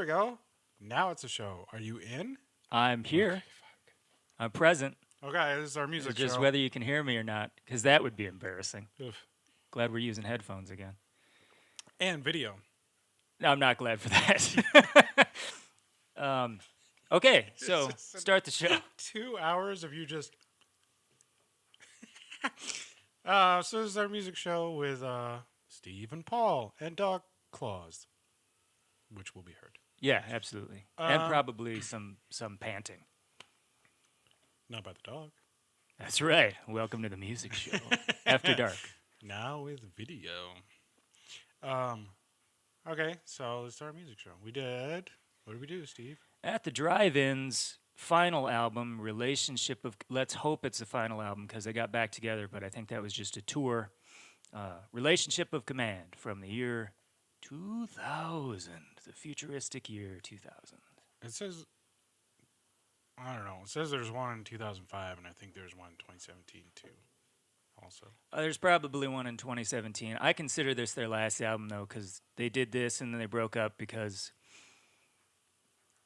go. Now it's a show. Are you in? I'm here. I'm present. Okay, this is our music It's just show. whether you can hear me or not, because that would be embarrassing. Oof. Glad we're using headphones again. And video. No, I'm not glad for that. Okay, so just a- start the show. 2 hours of you just. So this is our music show with Steve and Paul and Dog Claws, which will be heard. Yeah, absolutely, and Um, probably some panting. Not by the dog. That's right. Welcome to the music show after dark. Now with video. Um, okay, so let's start our music show. We did. What did we do, Steve? At the Drive-In's final album, Relationship of... Let's hope it's the final album because they got back together, but I think that was just a tour. Relationship of Command from the year 2000, the futuristic year 2000. It says. I don't know. It says there's one in 2005, and I think there's one in 2017 too. Also. There's probably one in 2017. I consider this their last album, though, because they did this and then they broke up because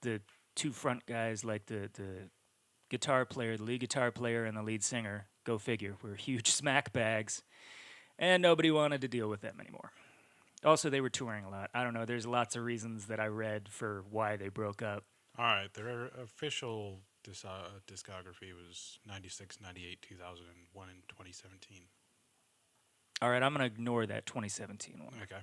the two front guys, like the guitar player, the lead guitar player, and the lead singer, go figure, were huge smack bags, and nobody wanted to deal with them anymore. Also, they were touring a lot. I don't know. There's lots of reasons that I read for why they broke up. All right, their official discography was 96, 98, 2001, and 2017. All right, I'm going to ignore that 2017 one. Okay.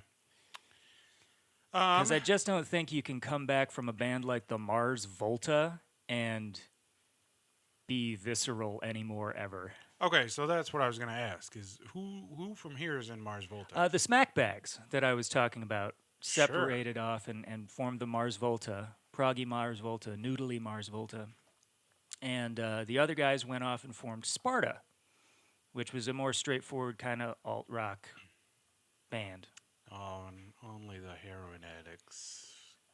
Because I just don't think you can come back from a band like the Mars Volta and be visceral anymore ever. Okay, so that's what I was going to ask: is who from here is in Mars Volta? The smack bags that I was talking about Sure. separated off and formed the Mars Volta, proggy Mars Volta, noodly Mars Volta. And the other guys went off and formed Sparta, which was a more straightforward kind of alt-rock band. Only the heroin addicts.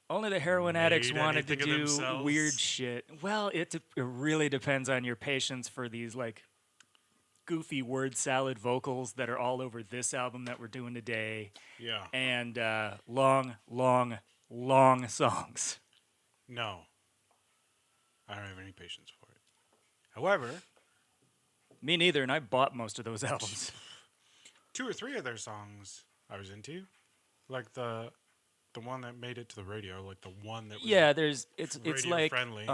Only the heroin addicts Made wanted to anything of do themselves. weird shit. Well, it really depends on your patience for these, like, goofy word salad vocals that are all over this album that we're doing today. Yeah. And long songs. No. I don't have any patience for it. However, Me neither, and I bought most of those albums. 2 or 3 of their songs I was into, like the one that made it to the radio, like the one that was Yeah, it's radio like friendly.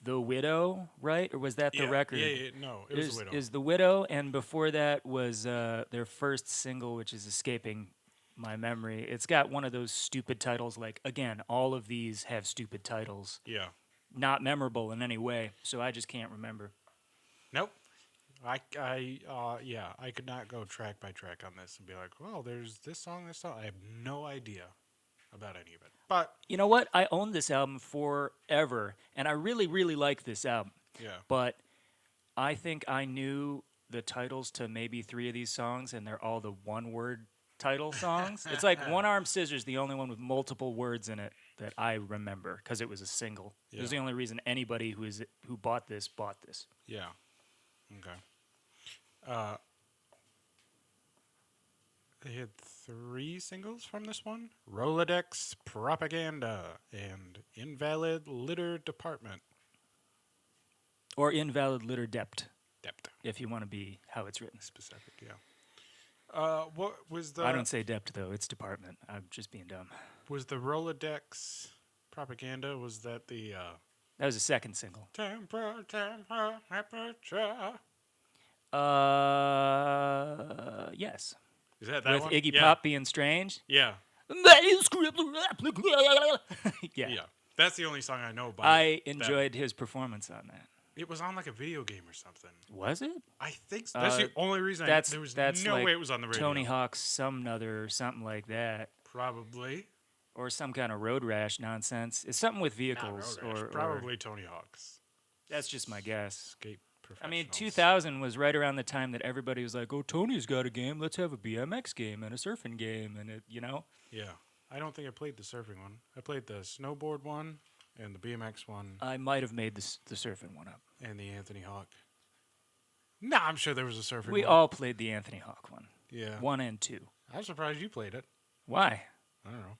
The Widow, right? Or was that the record? Yeah, no, it was the Widow. Is The Widow, and before that was their first single, which is escaping my memory. It's got one of those stupid titles. Like, again, all of these have stupid titles. Yeah. Not memorable in any way, so I just can't remember. Nope. I could not go track by track on this and be like, well, there's this song. I have no idea about any of it. But You know what? I owned this album forever, and I really, really like this album. yeah, But I think I knew the titles to maybe 3 of these songs, and they're all the one-word title songs. It's like One Arm Scissors, the only one with multiple words in it that I remember, because it was a single. It was Yeah. the only reason anybody who bought this. yeah, okay. They had 3 singles from this one: Rolodex, Propaganda, and Invalid Litter Department. Or Invalid Litter Depth, Depth. if you want to be how it's written. Specific, yeah. What was the I don't say depth, though. It's department. I'm just being dumb. was the Rolodex Propaganda? Was that the That was the second single. temperature? Yes. Is that With one? Iggy Yeah. Pop being strange. Yeah, Yeah. yeah. That's the only song I know by. I that. enjoyed his performance on that. It was on like a video game or something. Was it? I think so. That's the only reason. There was That's no like way it was on the radio. Tony Hawk's Some Other or something like that. Probably. Or some kind of road rash nonsense. It's something with Not vehicles. Road Rash, or probably Tony Hawk's. That's just my guess. Skate I professionals. mean, 2000 was right around the time that everybody was like, "Oh, Tony's got a game. Let's have a BMX game and a surfing game," and it, Yeah. I don't think I played the surfing one. I played the snowboard one and the BMX one I might have made the surfing one up. and the Anthony Hawk. Nah, I'm sure there was a surfing We one. all played the Anthony Hawk one, Yeah. 1 and 2. I'm surprised you played it. Why? I don't know.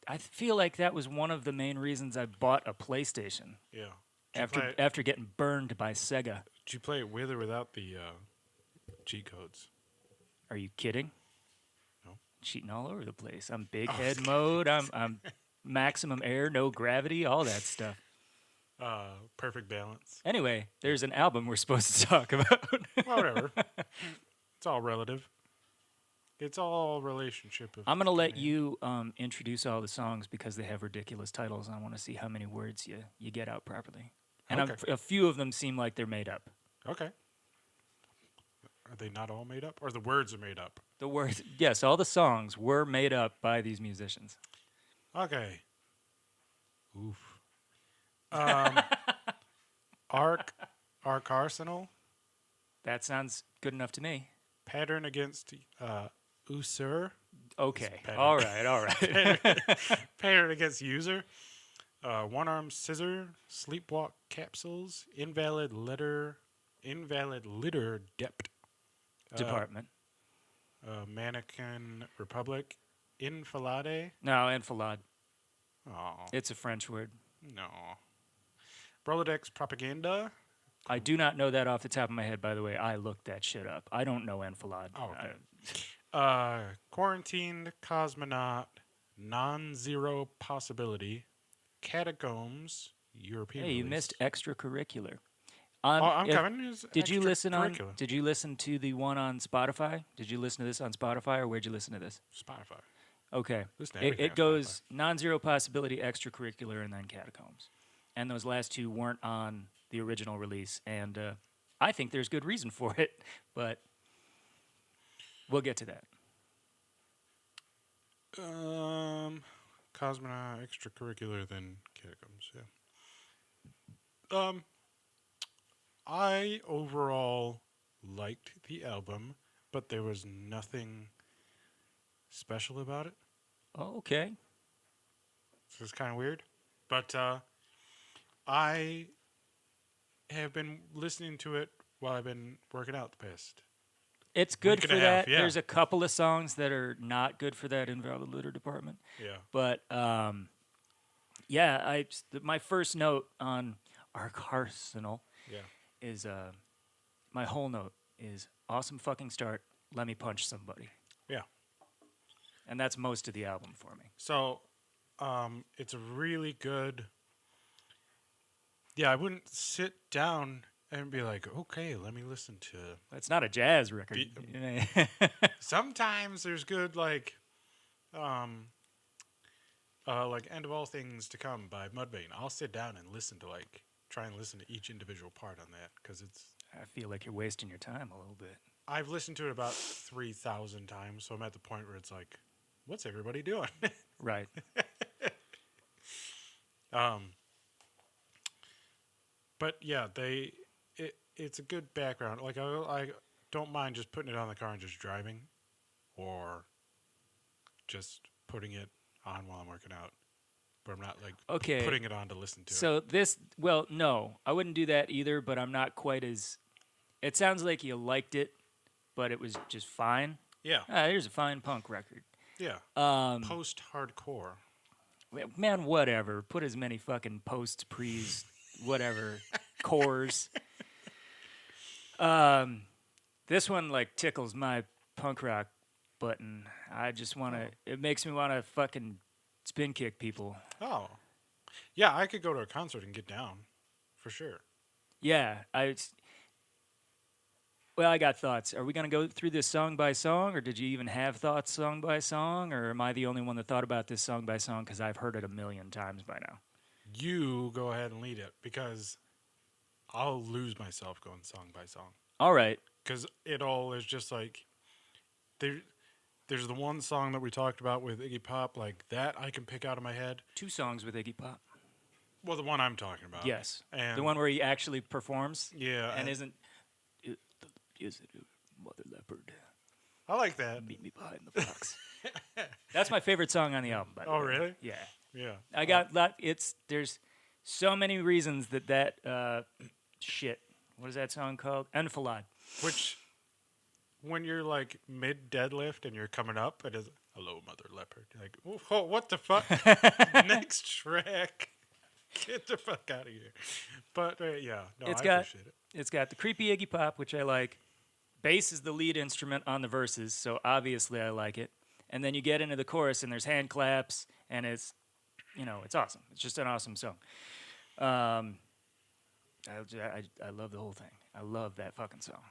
I feel like that was one of the main reasons I bought a PlayStation Yeah. Did you, play, after getting burned by Sega. did you play it with or without the cheat codes? Are you kidding? No. Cheating all over the place. I'm big Oh, head mode. I'm maximum air, no gravity, all that stuff. Perfect balance. Anyway, there's an album we're supposed to talk about. Well, whatever. It's all relative. It's all relationship. Of I'm gonna let you introduce all the songs because they have ridiculous titles, and I want to see how many words you get out properly. And Okay. a few of them seem like they're made up. Okay. Are they not all made up, or the words are made up? The words, yes, all the songs were made up by these musicians. Okay. Oof. Um, Arc Arsenal, That sounds good enough to me. Pattern Against User, Okay, pattern. all right. Pattern Against User, One Arm Scissor, Sleepwalk Capsules, Invalid Litter Dept, Department. Mannequin Republic, Infalade. No, enfilade. Oh It's a French word. no. Rolodex Propaganda. I do not know that off the top of my head, by the way. I looked that shit up. I don't know enfilade. Oh, okay. Quarantined Cosmonaut, Non-Zero Possibility, Catacombs, European. Hey, you release. missed extracurricular. I'm if- coming. It's Did you listen on? extracurricular. Did you listen to the one on Spotify? Did you listen to this on Spotify, or where'd you listen to this? Spotify? Okay, Listen to everything it on goes non-zero possibility, extracurricular, and then catacombs. And those last two weren't on the original release, and I think there's good reason for it, but we'll get to that. Cosmonaut extracurricular, then Catacombs. Yeah. I overall liked the album, but there was nothing special about it. Oh, okay. So it's kind of weird. But I have been listening to it while I've been working out the past. It's good Week for and a half, that. yeah. There's a couple of songs that are not good for that invalid litter department. Yeah. But yeah, my first note on Arc Arsenal Yeah. is my whole note is awesome fucking start. Let me punch somebody, Yeah. and that's most of the album for me. So it's a really good. Yeah, I wouldn't sit down and be like, okay, let me listen to. It's not a jazz record. Sometimes there's good like End of All Things to Come by Mudvayne. I'll sit down and try and listen to each individual part on that because I feel like you're wasting your time a little bit. I've listened to it about 3,000 times, so I'm at the point where it's like, what's everybody doing? Right. But yeah, it's a good background. Like I don't mind just putting it on the car and just driving, or just putting it on while I'm working out. But I'm not like Okay. putting it on to listen to it. So no, I wouldn't do that either, but I'm not quite as. It sounds like you liked it, but it was just fine. Yeah, Here's a fine punk record. yeah. Um, Post-hardcore. Man, whatever. Put as many fucking posts, pre's, whatever, cores. This one like tickles my punk rock button. I just want to. It makes me want to fucking spin kick people. Oh, yeah. I could go to a concert and get down, for sure. Yeah, Well, I got thoughts. Are we gonna go through this song by song, or did you even have thoughts song by song, or am I the only one that thought about this song by song because I've heard it a million times by now? You go ahead and lead it because I'll lose myself going song by song. All right. Because it all is just like there's the one song that we talked about with Iggy Pop, like that I can pick out of my head. 2 songs with Iggy Pop. Well, the one I'm talking about. Yes. And The one where he actually performs yeah, and isn't. Is it Mother Leopard? I like that. Meet me behind the box. That's my favorite song on the album. By the Oh, way. really? Yeah. Yeah. I got that. There's so many reasons that shit. What is that song called? Enfilade. Which when you're like mid deadlift and you're coming up, it is Hello, Mother Leopard. Like, oh, what the fuck? Next track. Get the fuck out of here. But yeah, no, It's I got appreciate it. it's got the creepy Iggy Pop, which I like. Bass is the lead instrument on the verses, so obviously I like it. And then you get into the chorus, and there's hand claps, and it's it's awesome. It's just an awesome song. I love the whole thing. I love that fucking song.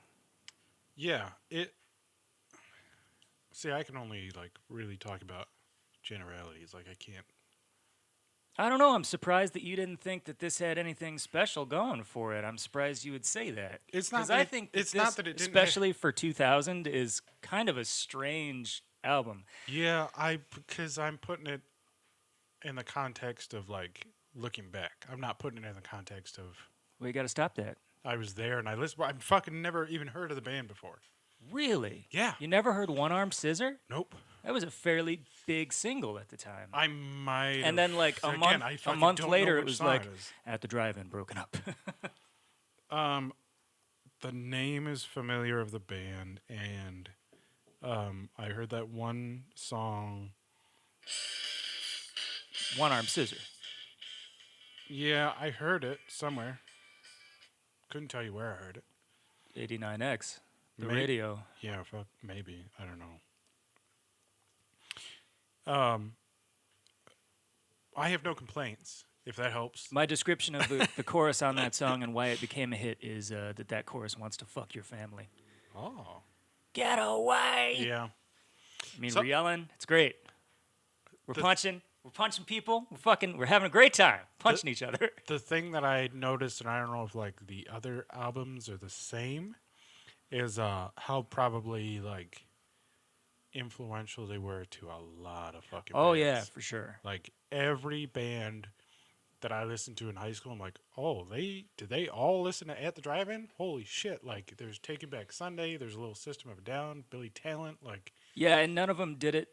Yeah, it. See, I can only like really talk about generalities. Like, I can't. I don't know. I'm surprised that you didn't think that this had anything special going for it. I'm surprised you would say that. It's not 'Cause that I it- think it's that not this, that it didn't especially for 2000, is kind of a strange album. Yeah, because I'm putting it in the context of like looking back. I'm not putting it in the context of Well, you got to stop that. I was there and I listened. I've fucking never even heard of the band before. Really? Yeah. You never heard One Arm Scissor? Nope. That was a fairly big single at the time. I might. And then, like a again, month, I a fucking month don't know later, which it was song like is. at the drive-in, broken up. The name is familiar of the band, and I heard that one song. One Arm Scissor. Yeah, I heard it somewhere. Couldn't tell you where I heard it. 89X. The May- radio. Yeah, fuck, maybe. I don't know. I have no complaints, if that helps. My description of the chorus on that song and why it became a hit is that chorus wants to fuck your family. Oh. Get away! Yeah. I mean, So- we're yelling. It's great. We're The- punching. We're punching people. We're having a great time punching each other. The thing that I noticed, and I don't know if like the other albums are the same, is how probably like influential they were to a lot of fucking Oh bands. yeah, for sure. Like every band that I listened to in high school, I'm like, oh, did they all listen to At the Drive-In? Holy shit! Like, there's Taking Back Sunday, there's a little System of a Down, Billy Talent, like, Yeah, and none of them did it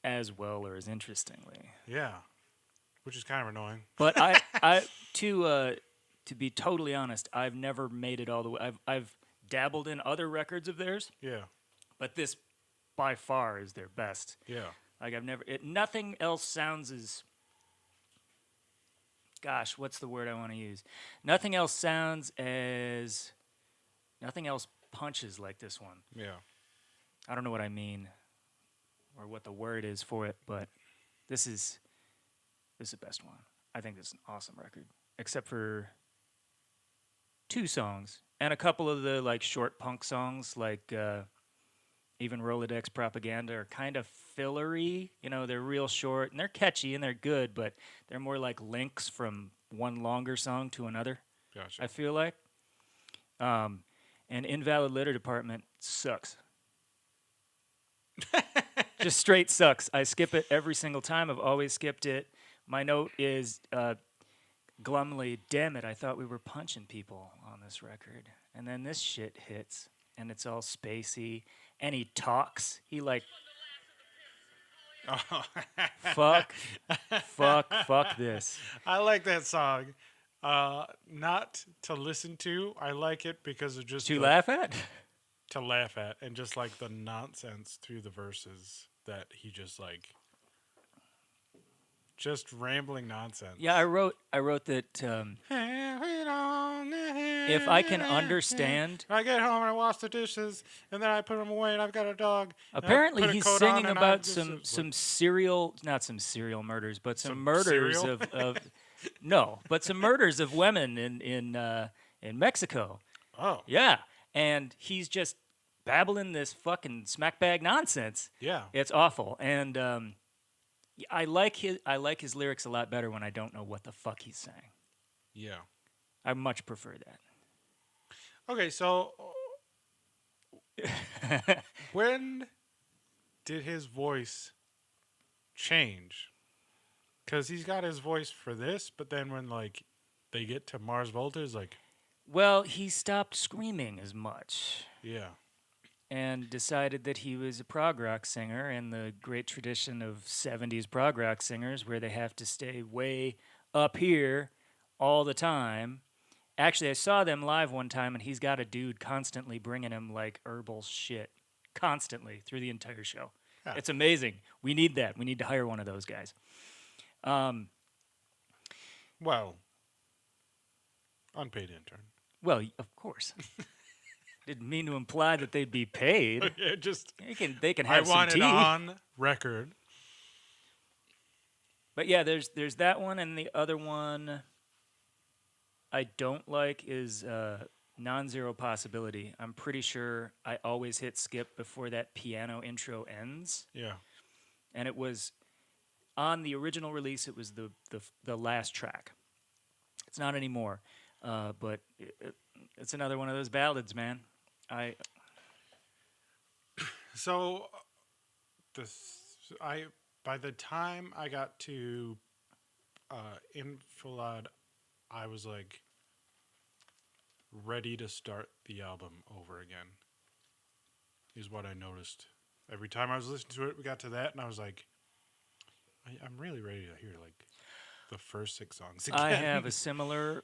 as well or as interestingly. yeah, which is kind of annoying. But to be totally honest, I've never made it all the way. I've dabbled in other records of theirs, Yeah, but this by far is their best. yeah, Like nothing else sounds as gosh, what's the word I want to use? Nothing else punches like this one. yeah. I don't know what I mean or what the word is for it, but this is the best one. I think this is an awesome record, except for 2 songs and a couple of the like short punk songs, like even Rolodex Propaganda are kind of fillery. You know, they're real short and they're catchy and they're good, but they're more like links from one longer song to another. Gotcha. I feel like. And Invalid Litter Department sucks. Just straight sucks. I skip it every single time. I've always skipped it. My note is glumly, damn it, I thought we were punching people on this record. And then this shit hits, and it's all spacey. And he talks. He like, fuck this. I like that song. Not to listen to. I like it because of just To laugh at? to laugh at, and just like the nonsense through the verses that he just like, just rambling nonsense. Yeah, I wrote that if I can understand. I get home and I wash the dishes, and then I put them away, and I've got a dog. and I Apparently, put a he's coat singing on, and I about just- some serial, not some serial murders, but some Some murders cereal? of no, but some murders of women in Mexico. Oh, Yeah, and he's just babbling this fucking smackbag nonsense. yeah. It's awful, and I like his lyrics a lot better when I don't know what the fuck he's saying. Yeah. I much prefer that. Okay, so when did his voice change? Because he's got his voice for this, but then when like they get to Mars Volta, it's like, Well, he stopped screaming as much. yeah, And decided that he was a prog rock singer in the great tradition of 70s prog rock singers where they have to stay way up here all the time. Actually, I saw them live one time, and he's got a dude constantly bringing him like herbal shit constantly through the entire show. It's amazing. We need that. We need to hire one of those guys. Well, unpaid intern. Well, of course. Didn't mean to imply that they'd be paid. Yeah, just They can I have some want tea. it on record. But yeah, there's that one, and the other one I don't like is non-zero possibility. I'm pretty sure I always hit skip before that piano intro ends, Yeah. and it was on the original release. It was the last track. It's not anymore, but it's another one of those ballads, man. So, by the time I got to Infilad, I was like ready to start the album over again. Is what I noticed. Every time I was listening to it, we got to that, and I was like, I'm really ready to hear like the first 6 songs again. I have a similar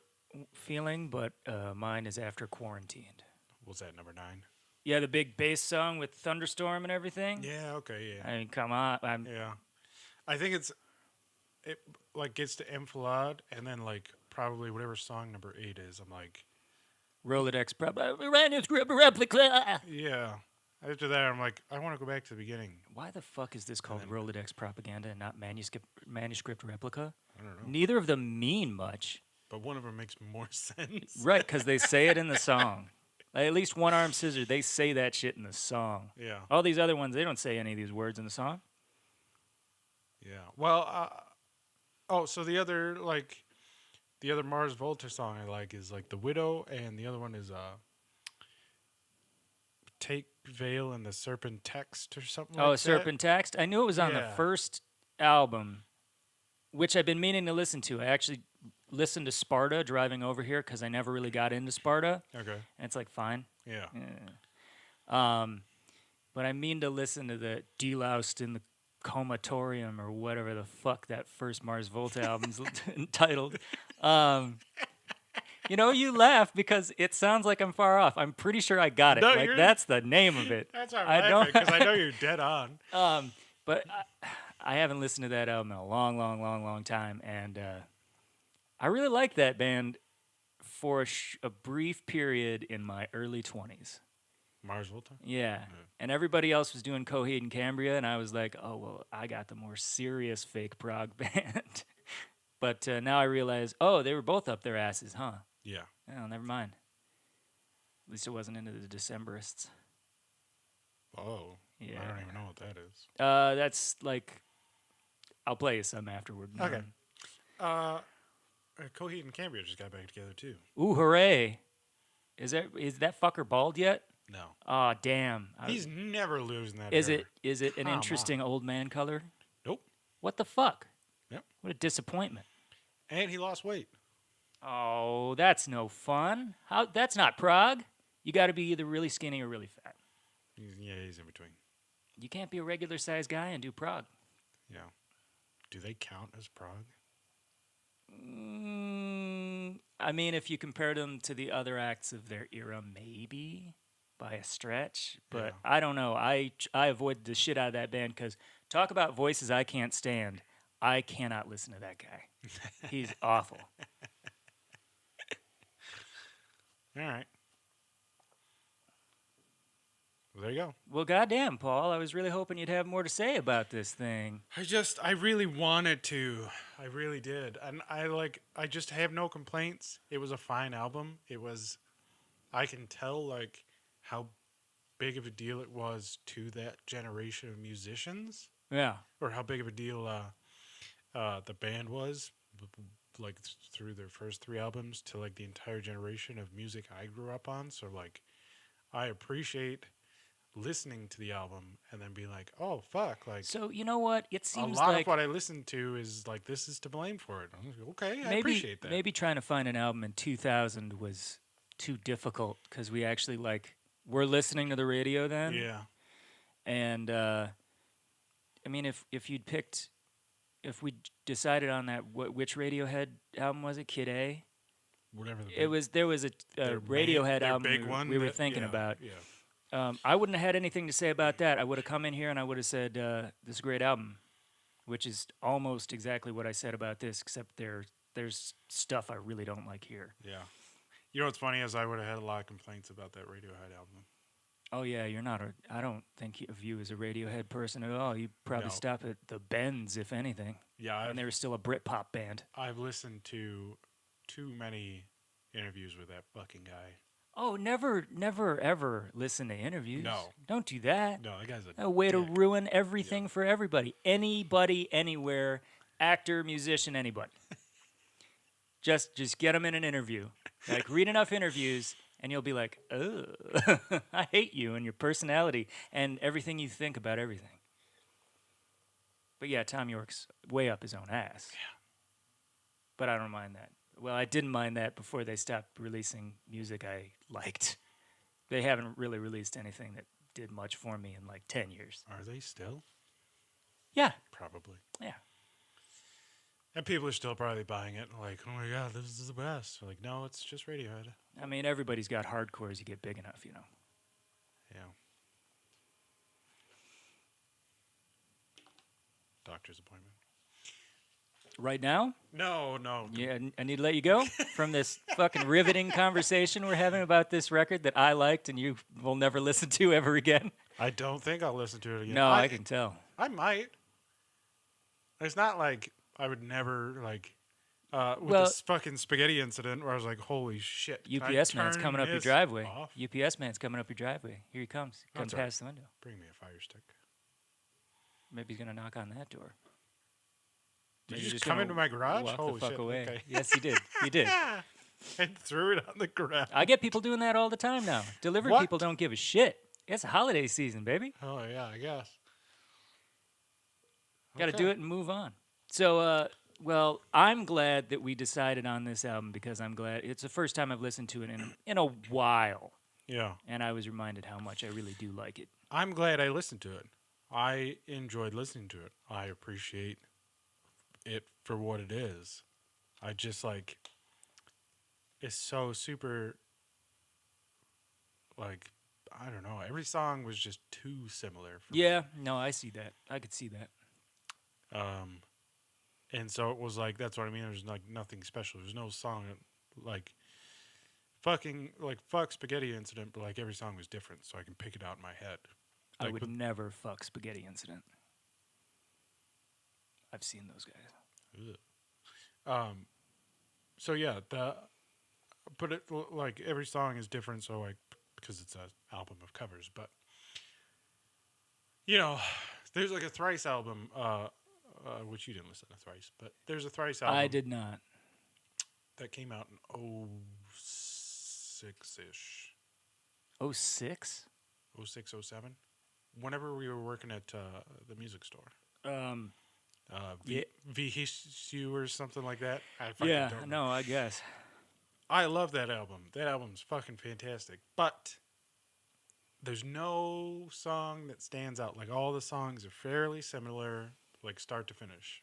feeling, but mine is After Quarantined. Was that number 9? Yeah, the big bass song with Thunderstorm and everything. Yeah. Okay. Yeah. I mean, come on. Yeah. I think it like gets to Enfilade, and then like probably whatever song number 8 is. I'm like, Rolodex manuscript replica. yeah. After that, I'm like, I want to go back to the beginning. Why the fuck is this called then- Rolodex propaganda and not manuscript replica? I don't know, Neither of them mean much, but one of them makes more sense. right? Because they say it in the song. Like, at least One Arm Scissor, they say that shit in the song. Yeah. All these other ones, they don't say any of these words in the song. Yeah. Well, so the other Mars Volta song I like is like The Widow, and the other one is Take Veil and the Serpent Text or something like that. Serpent Text. I knew it was on the Yeah. first album, which I've been meaning to listen to. I actually listened to Sparta driving over here because I never really got into Sparta, Okay. and it's like fine. Yeah. But I mean to listen to the Deloused in the Comatorium or whatever the fuck that first Mars Volta album's entitled. You laugh because it sounds like I'm far off. I'm pretty sure I got it. No, Like, you're- that's the name of it. That's why I I'm don't- laughing, because I know you're dead on. But I haven't listened to that album in a long, long, long, long time, and I really liked that band for a brief period in my early 20s. Mars Volta? Yeah. And everybody else was doing Coheed and Cambria, and I was like, oh, well, I got the more serious fake prog band. But now I realize, oh, they were both up their asses, huh? Yeah. Oh, never mind. At least it wasn't into the Decemberists. Oh. Yeah. I don't even know what that is. That's like, I'll play you some afterward. Okay. Coheed and Cambria just got back together too. Ooh, hooray. Is that fucker bald yet? No. Oh, damn. He's never losing that. Is era. it an Come on. interesting old man color? Nope. What the fuck? Yep. What a disappointment. And he lost weight. Oh, that's no fun. That's not prog. You got to be either really skinny or really fat. He's in between. You can't be a regular sized guy and do prog. Yeah. Do they count as prog? I mean, if you compare them to the other acts of their era, maybe by a stretch. But Yeah. I don't know. I avoid the shit out of that band because talk about voices I can't stand. I cannot listen to that guy. He's awful. All right. Well, there you go. Well, goddamn, Paul. I was really hoping you'd have more to say about this thing. I really wanted to. I really did. And I just have no complaints. It was a fine album. I can tell, like, how big of a deal it was to that generation of musicians, Yeah. or how big of a deal the band was, like, through their first 3 albums to, like, the entire generation of music I grew up on. So, like, I appreciate listening to the album and then being like, oh, fuck, like, So, you know what? It a seems lot like of what I listened to is like, this is to blame for it. I'm like, okay, I maybe, appreciate that. maybe trying to find an album in 2000 was too difficult because we actually, like, were listening to the radio then. Yeah. And, I mean, if we decided on that, which Radiohead album was it? Kid A? Whatever the There was a their Radiohead their album big one we were that- thinking yeah, about. Yeah. I wouldn't have had anything to say about that. I would have come in here and I would have said, "This is a great album," which is almost exactly what I said about this, except there's stuff I really don't like here. Yeah. You know what's funny is I would have had a lot of complaints about that Radiohead album. Oh yeah, you're not a. I don't think of you as a Radiohead person at all. You probably No. stop at the Bends, if anything, Yeah, and they were still a Britpop band. I've listened to too many interviews with that fucking guy. Oh, never, ever listen to interviews. No. Don't do that. No, that guy's A way to dick. ruin everything for everybody. Anybody, anywhere, actor, musician, anybody. just get them in an interview. Like, read enough interviews, and you'll be like, oh, I hate you and your personality and everything you think about everything. But yeah, Tom York's way up his own ass. Yeah. But I don't mind that. Well, I didn't mind that before they stopped releasing music I liked. They haven't really released anything that did much for me in like 10 years. Are they still? Yeah, Probably. yeah. And people are still probably buying it. Like, oh my god, this is the best. Like, no, it's just Radiohead. I mean, everybody's got hardcore as you get big enough, you know. Yeah. Doctor's appointment. Right now, No. yeah, I need to let you go from this fucking riveting conversation we're having about this record that I liked and you will never listen to ever again. I don't think I'll listen to it again. No, I can tell. I might. It's not like I would never like with Well- this fucking spaghetti incident where I was like, holy shit. can I UPS man's turn coming up your this driveway. off? UPS man's coming up your driveway. Here he comes. Comes That's all right. past the window. Bring me a fire stick. Maybe he's gonna knock on that door. Did Maybe you you're just come gonna into my garage? Walk Holy the fuck shit. away. Okay. Yes, he did. He did. And threw it on the ground. I get people doing that all the time now. Delivery What? people don't give a shit. It's holiday season, baby. Oh yeah, I guess. Got to Okay. do it and move on. So, well, I'm glad that we decided on this album because I'm glad it's the first time I've listened to it in a while, Yeah. and I was reminded how much I really do like it. I'm glad I listened to it. I enjoyed listening to it. I appreciate it for what it is. I just like it's so super like I don't know. Every song was just too similar for me. Yeah, no, I see that. I could see that. And so it was like that's what I mean. There's like nothing special. There's no song like fucking like fuck Spaghetti Incident, but like every song was different, so I can pick it out in my head. I Like would with- never fuck Spaghetti Incident. I've seen those guys. Ugh. So yeah, but it like every song is different. So like because it's an album of covers, but you know, there's like a Thrice album, which you didn't listen to Thrice, but there's a Thrice album I did not. that came out in 06 ish, 06? 06, 07. Whenever we were working at the music store. Yeah. VHU or something like that. I fucking Yeah, don't know. no, I guess. I love that album. That album's fucking fantastic. But there's no song that stands out. Like all the songs are fairly similar, like start to finish.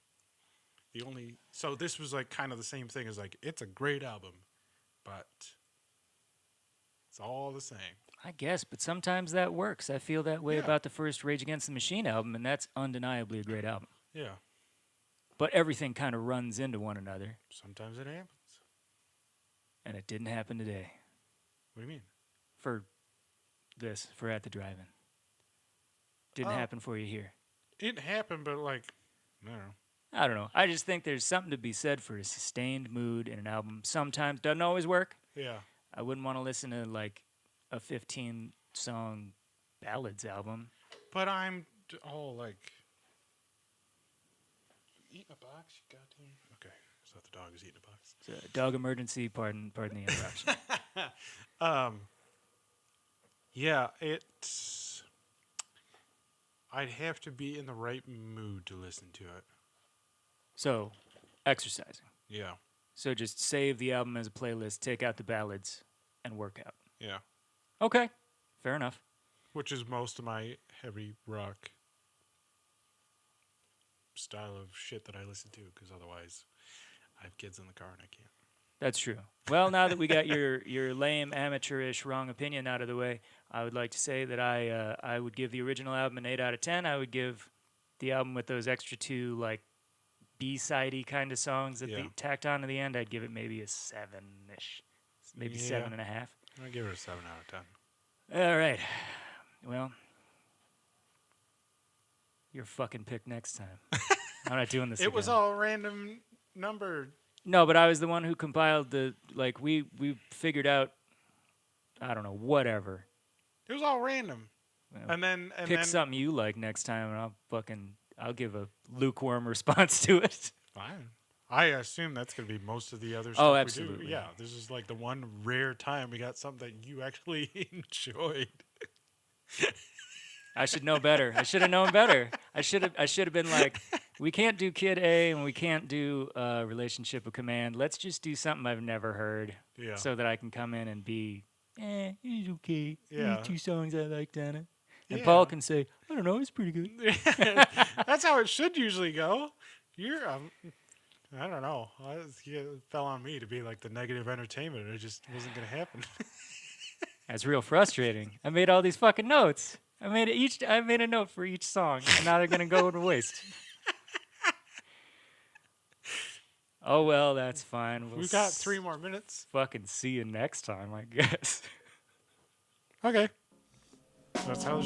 So this was like kind of the same thing as like it's a great album, but it's all the same. I guess, but sometimes that works. I feel that way Yeah. about the first Rage Against the Machine album, and that's undeniably a great album. Yeah. But everything kind of runs into one another, Sometimes it happens. and it didn't happen today What do you mean? for At the Drive-In. Didn't Oh. happen for you here. It happened, but like I don't know. I don't know. I just think there's something to be said for a sustained mood in an album. Sometimes doesn't always work. Yeah. I wouldn't want to listen to like a 15-song ballads album. But I'm all like eating a box, you goddamn. Okay, so the dog is eating a box. It's a dog emergency. Pardon the interruption. Yeah, it's. I'd have to be in the right mood to listen to it. So, exercising. Yeah, So just save the album as a playlist, take out the ballads, and work out. yeah. Okay, fair enough. Which is most of my heavy rock style of shit that I listen to, because otherwise I have kids in the car and I can't. That's true. Well, now that we got your lame amateurish wrong opinion out of the way, I would like to say that I would give the original album an 8 out of 10. I would give the album with those extra two like B-sidey kind of songs that Yeah. they tacked on to the end. I'd give it maybe a 7-ish, maybe Yeah. 7.5. I give it a 7 out of 10. All right. Well, your fucking pick next time. I'm not doing this. It was again. all random number. No, but I was the one who compiled the like we figured out I don't know, whatever. It was all random. Well, And then Pick something you like next time and I'll give a lukewarm response to it. fine. I assume that's going to be most of the other stuff Oh, we absolutely. do. Yeah, this is like the one rare time we got something that you actually enjoyed. I should know better. I should have known better. I should have been like, we can't do Kid A and we can't do Relationship of Command. Let's just do something I've never heard, Yeah. so that I can come in and be, it's okay. Yeah. There's 2 songs I liked on it, and Yeah. Paul can say, I don't know, it's pretty good. That's how it should usually go. You're, I don't know. It fell on me to be like the negative entertainment. And it just wasn't going to happen. That's real frustrating. I made all these fucking notes. I made a note for each song, and now they're gonna go to waste. Oh well, that's fine. We've got 3 more minutes. Fucking see you next time, I guess. Okay. That's how.